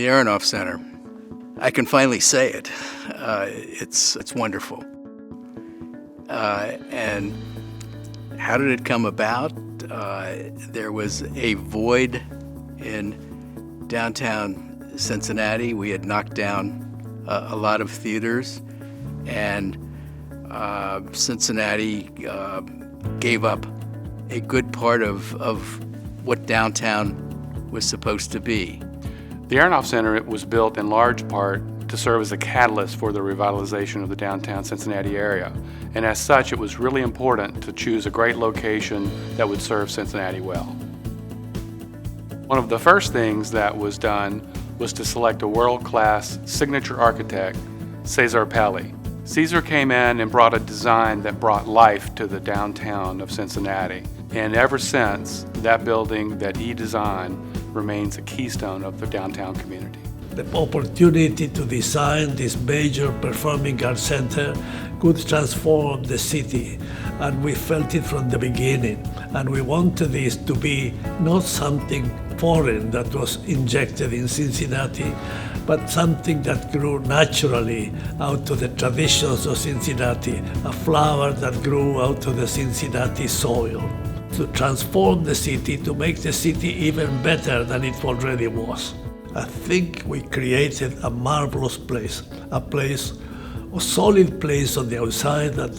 the Aronoff Center. I can finally say it. It's wonderful. And how did it come about? There was a void in downtown Cincinnati. We had knocked down a lot of theaters, and Cincinnati gave up a good part of what downtown was supposed to be. The Aronoff Center was built in large part to serve as a catalyst for the revitalization of the downtown Cincinnati area. And as such, it was really important to choose a great location that would serve Cincinnati well. One of the first things that was done was to select a world-class signature architect, Cesar Pelli. Cesar came in and brought a design that brought life to the downtown of Cincinnati. And ever since, that building that he designed remains a keystone of the downtown community. The opportunity to design this major performing arts center could transform the city, and we felt it from the beginning. And we wanted this to be not something foreign that was injected in Cincinnati, but something that grew naturally out of the traditions of Cincinnati, a flower that grew out of the Cincinnati soil, to transform the city, to make the city even better than it already was. I think we created a marvelous place, a solid place on the outside that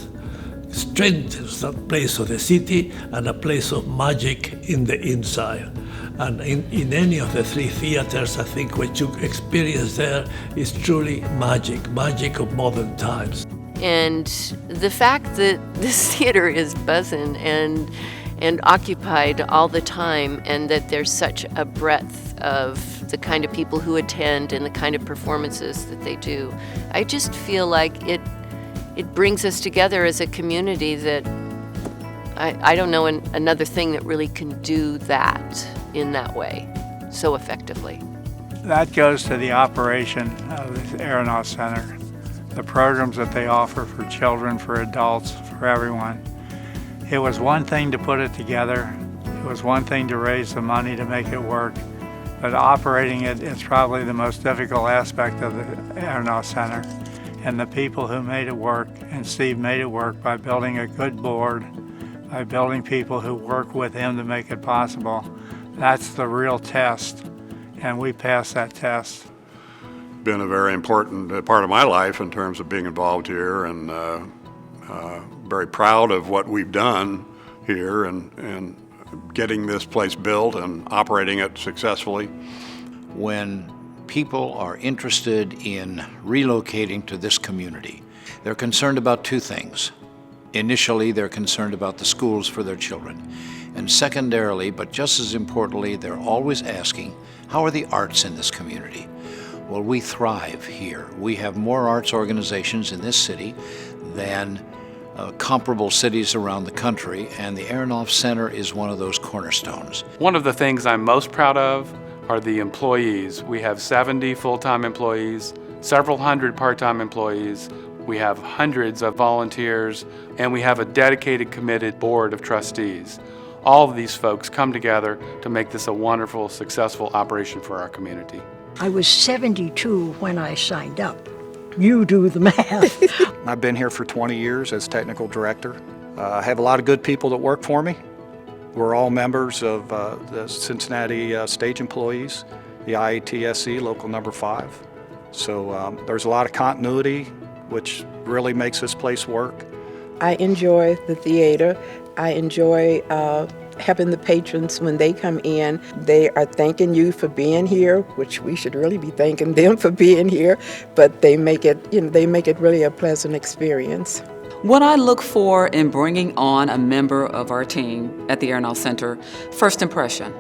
strengthens that place of the city, and a place of magic in the inside. And in any of the three theaters, I think what you experience there is truly magic of modern times. And the fact that this theater is buzzing and occupied all the time, and that there's such a breadth of the kind of people who attend and the kind of performances that they do, I just feel like it brings us together as a community that I don't know another thing that really can do that in that way so effectively. That goes to the operation of the Aronoff Center, the programs that they offer for children, for adults, for everyone. It was one thing to put it together. It was one thing to raise the money to make it work. But operating it is probably the most difficult aspect of the Aronoff Center. And the people who made it work, and Steve made it work by building a good board, by building people who work with him to make it possible. That's the real test, and we passed that test. Been a very important part of my life in terms of being involved here, and very proud of what we've done here and getting this place built and operating it successfully. When people are interested in relocating to this community, they're concerned about two things. Initially, they're concerned about the schools for their children. And secondarily, but just as importantly, they're always asking, how are the arts in this community? Well, we thrive here. We have more arts organizations in this city than comparable cities around the country, and the Aronoff Center is one of those cornerstones. One of the things I'm most proud of are the employees. We have 70 full-time employees, several hundred part-time employees. We have hundreds of volunteers, and we have a dedicated, committed board of trustees. All of these folks come together to make this a wonderful, successful operation for our community. I was 72 when I signed up. You do the math. I've been here for 20 years as technical director. I have a lot of good people that work for me. We're all members of the Cincinnati stage employees, the IATSE, local number 5. So there's a lot of continuity, which really makes this place work. I enjoy the theater. I enjoy having the patrons, when they come in, they are thanking you for being here, which we should really be thanking them for being here, but they make it, they make it really a pleasant experience. What I look for in bringing on a member of our team at the Aronoff Center, first impression.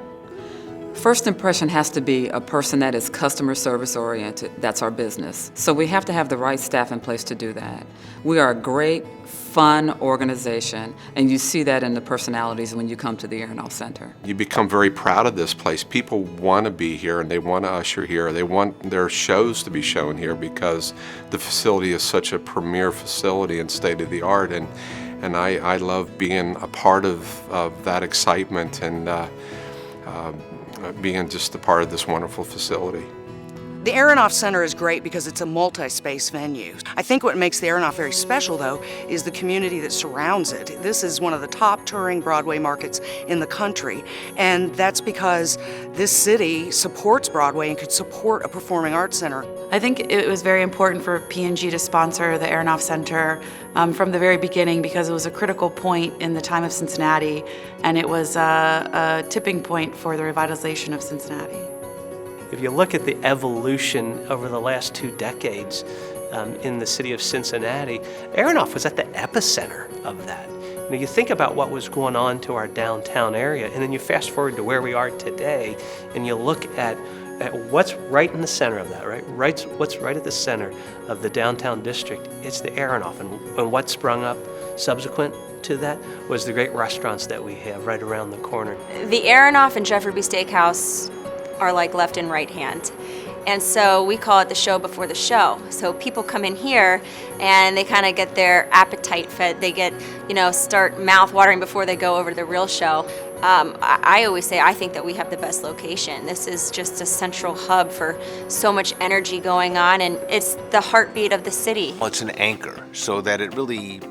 First impression has to be a person that is customer service oriented. That's our business. So we have to have the right staff in place to do that. We are a great, fun organization, and you see that in the personalities when you come to the Aronoff Center. You become very proud of this place. People want to be here, and they want to usher here. They want their shows to be shown here because the facility is such a premier facility and state-of-the-art, and I love being a part of that excitement and being just a part of this wonderful facility. The Aronoff Center is great because it's a multi-space venue. I think what makes the Aronoff very special, though, is the community that surrounds it. This is one of the top touring Broadway markets in the country, and that's because this city supports Broadway and could support a performing arts center. I think it was very important for P&G to sponsor the Aronoff Center from the very beginning because it was a critical point in the time of Cincinnati, and it was a tipping point for the revitalization of Cincinnati. If you look at the evolution over the last 2 decades in the city of Cincinnati, Aronoff was at the epicenter of that. You know, you think about what was going on to our downtown area, and then you fast forward to where we are today, and you look at what's right in the center of that, right? What's right at the center of the downtown district? It's the Aronoff, and what sprung up subsequent to that was the great restaurants that we have right around the corner. The Aronoff and Jeffrey B. Steakhouse are like left and right hand. And so we call it the show before the show. So people come in here and they kind of get their appetite fed. They get, start mouth watering before they go over to the real show. I always say I think that we have the best location. This is just a central hub for so much energy going on, and it's the heartbeat of the city. Well, it's an anchor so that it really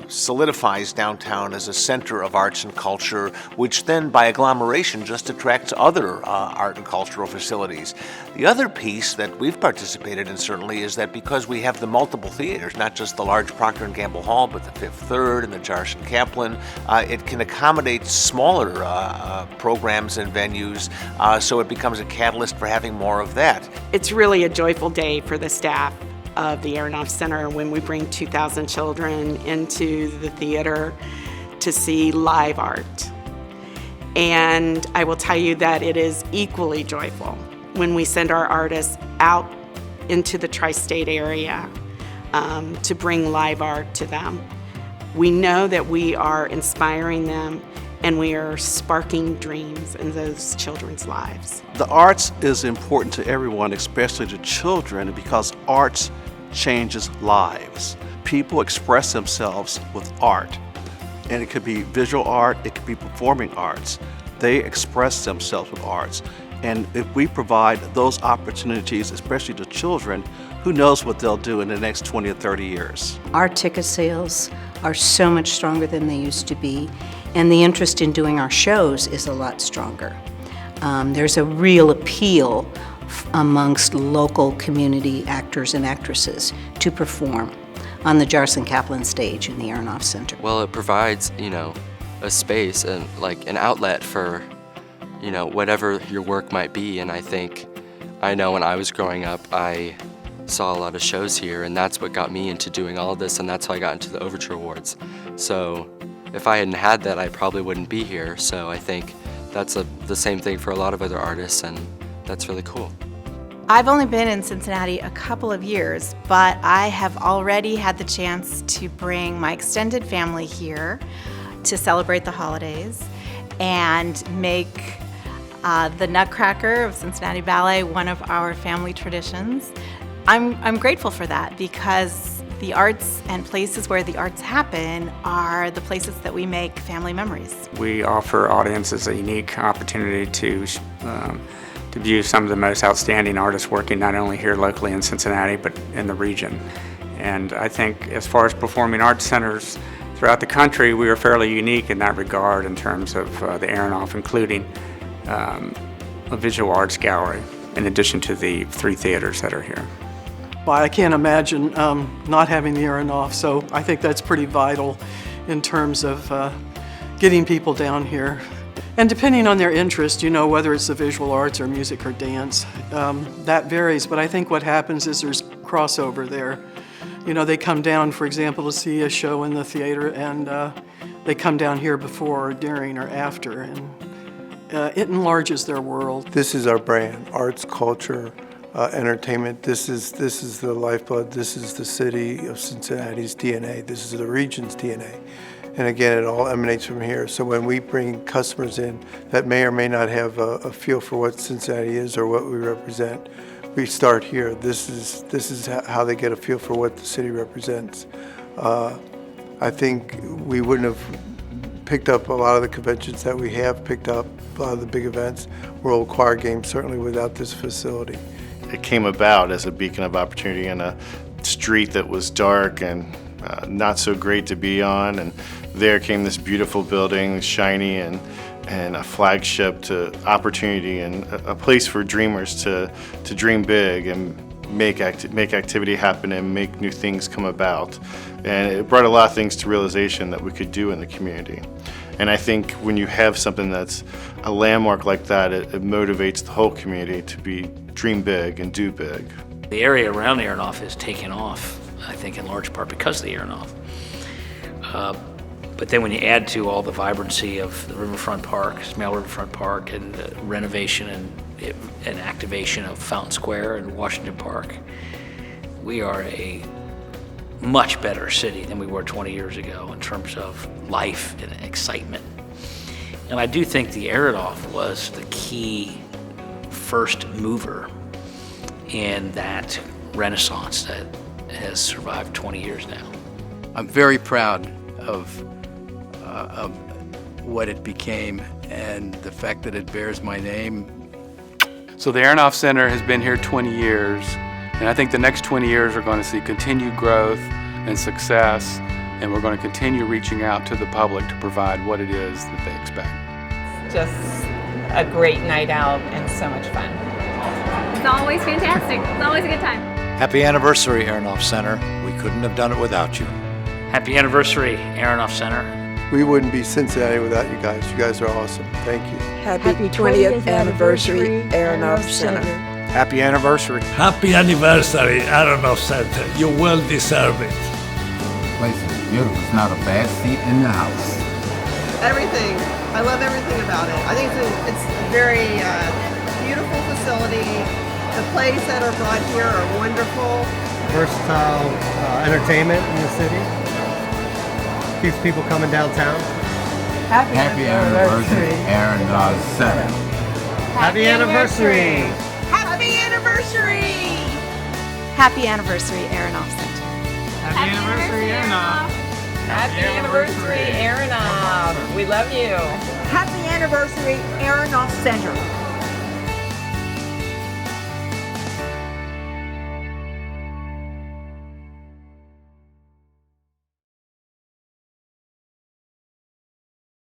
solidifies downtown as a center of arts and culture, which then by agglomeration just attracts other art and cultural facilities. The other piece that we've participated in certainly is that because we have the multiple theaters, not just the large Procter & Gamble Hall, but the Fifth Third and the Jarson Kaplan, it can accommodate smaller programs and venues, so it becomes a catalyst for having more of that. It's really a joyful day for the staff of the Aronoff Center when we bring 2,000 children into the theater to see live art. And I will tell you that it is equally joyful when we send our artists out into the tri-state area to bring live art to them. We know that we are inspiring them and we are sparking dreams in those children's lives. The arts is important to everyone, especially to children, because arts changes lives. People express themselves with art, and it could be visual art, it could be performing arts. They express themselves with arts, and if we provide those opportunities, especially to children, who knows what they'll do in the next 20 or 30 years. Our ticket sales are so much stronger than they used to be, and the interest in doing our shows is a lot stronger. There's a real appeal amongst local community actors and actresses to perform on the Jarson Kaplan stage in the Aronoff Center. Well, it provides, a space and like an outlet for, whatever your work might be. And I know when I was growing up, I saw a lot of shows here, and that's what got me into doing all of this, and that's how I got into the Overture Awards. So if I hadn't had that, I probably wouldn't be here. So I think that's the same thing for a lot of other artists, and that's really cool. I've only been in Cincinnati a couple of years, but I have already had the chance to bring my extended family here to celebrate the holidays and make the Nutcracker of Cincinnati Ballet one of our family traditions. I'm grateful for that because the arts and places where the arts happen are the places that we make family memories. We offer audiences a unique opportunity to view some of the most outstanding artists working not only here locally in Cincinnati, but in the region. And I think as far as performing arts centers throughout the country, we are fairly unique in that regard in terms of the Aronoff, including a visual arts gallery, in addition to the 3 theaters that are here. Well, I can't imagine not having the Aronoff, so I think that's pretty vital in terms of getting people down here. And depending on their interest, whether it's the visual arts or music or dance, that varies. But I think what happens is there's crossover there. They come down, for example, to see a show in the theater, and they come down here before or during or after, and it enlarges their world. This is our brand, arts, culture, entertainment. This is the lifeblood. This is the city of Cincinnati's DNA. This is the region's DNA. And again, it all emanates from here. So when we bring customers in that may or may not have a feel for what Cincinnati is or what we represent, we start here. This is how they get a feel for what the city represents. I think we wouldn't have picked up a lot of the conventions that we have picked up, a lot of the big events, World Choir Games, certainly without this facility. it came about as a beacon of opportunity in a street that was dark and not so great to be on, and there came this beautiful building, shiny and a flagship to opportunity and a place for dreamers to dream big and make activity happen and make new things come about. And it brought a lot of things to realization that we could do in the community. And I think when you have something that's a landmark like that, it motivates the whole community to dream big and do big. The area around Aronoff has taken off, I think in large part because of the Aronoff. But then when you add to all the vibrancy of the Riverfront Park, Smale Riverfront Park, and the renovation and activation of Fountain Square and Washington Park, we are a much better city than we were 20 years ago in terms of life and excitement. And I do think the Aronoff was the key first mover in that renaissance that has survived 20 years now. I'm very proud of what it became and the fact that it bears my name. So the Aronoff Center has been here 20 years, and I think the next 20 years are going to see continued growth and success, and we're going to continue reaching out to the public to provide what it is that they expect. Just a great night out and so much fun. It's always fantastic. It's always a good time. Happy anniversary, Aronoff Center. We couldn't have done it without you. Happy anniversary, Aronoff Center. We wouldn't be Cincinnati without you guys. You guys are awesome. Thank you. Happy 20th anniversary, Aronoff Center. Happy anniversary. Happy anniversary, Aronoff Center. You well deserve it. The place is beautiful. It's not a bad seat in the house. Everything. I love everything about it. I think it's a very beautiful facility. The plays that are brought here are wonderful. Versatile entertainment in the city. Keeps people coming downtown. Happy anniversary, Aronoff Center. Happy anniversary. Happy anniversary. Happy anniversary, Aronoff Center. Happy anniversary, Aronoff. Happy anniversary, Aronoff. We love you. Happy anniversary, Aronoff Center.